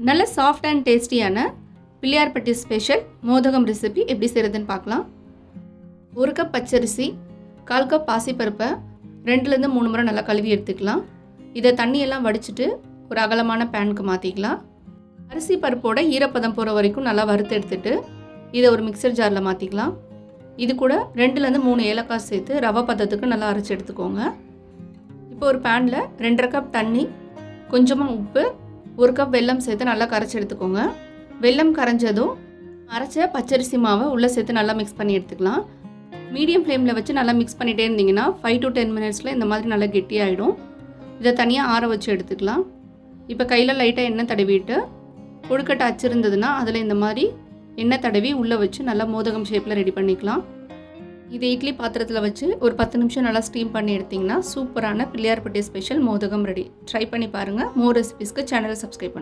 நல்ல soft and டேஸ்டியான Pillaiyarpatti special மோதகம் ரெசிபி எப்படி செய்கிறதுன்னு பார்க்கலாம். 1 கப் பச்சரிசி, 1/4 கப் பாசிப்பருப்பை 2லேருந்து 3 முறை நல்லா கழுவி எடுத்துக்கலாம். இதை தண்ணியெல்லாம் வடிச்சிட்டு ஒரு அகலமான பேனுக்கு மாற்றிக்கலாம். அரிசி பருப்போட ஈரப்பதம் போகிற வரைக்கும் நல்லா வறுத்து எடுத்துட்டு இதை ஒரு மிக்சர் ஜாரில் மாற்றிக்கலாம். இது கூட 2லேருந்து 3 ஏலக்காய் சேர்த்து ரவை பதத்துக்கு நல்லா அரைச்சி எடுத்துக்கோங்க. இப்போ ஒரு பேனில் 2.5 கப் தண்ணி, கொஞ்சமாக உப்பு, 1 கப் வெல்லம் சேர்த்து நல்லா கரைச்சி எடுத்துக்கோங்க. வெல்லம் கரைஞ்சதும் அரைச்ச பச்சரிசி மாவை உள்ளே சேர்த்து நல்லா மிக்ஸ் பண்ணி எடுத்துக்கலாம். மீடியம் ஃப்ளேமில் வச்சு நல்லா மிக்ஸ் பண்ணிகிட்டே இருந்தீங்கன்னா 5 to 10 மினிட்ஸில் இந்த மாதிரி நல்லா கெட்டியாகிடும். இதை தனியாக ஆற வச்சு எடுத்துக்கலாம். இப்போ கையில் லைட்டாக எண்ணெய் தடவிட்டு கொழுக்கட்டை அச்சிருந்ததுன்னா அதில் இந்த மாதிரி எண்ணெய் தடவி உள்ளே வச்சு நல்லா மோதகம் ஷேப்பில் ரெடி பண்ணிக்கலாம். இதை இட்லி பாத்திரத்தில் வச்சு ஒரு 10 நிமிஷம் நல்லா ஸ்டீம் பண்ணி எடுத்திங்கன்னா சூப்பரான பிள்ளையார்பட்டி ஸ்பெஷல் மோதகம் ரெடி. ட்ரை பண்ணி பாருங்கள். மோர் ரெசிபீஸ்க்கு சேனலை சப்ஸ்கிரைப் பண்ணுங்கள்.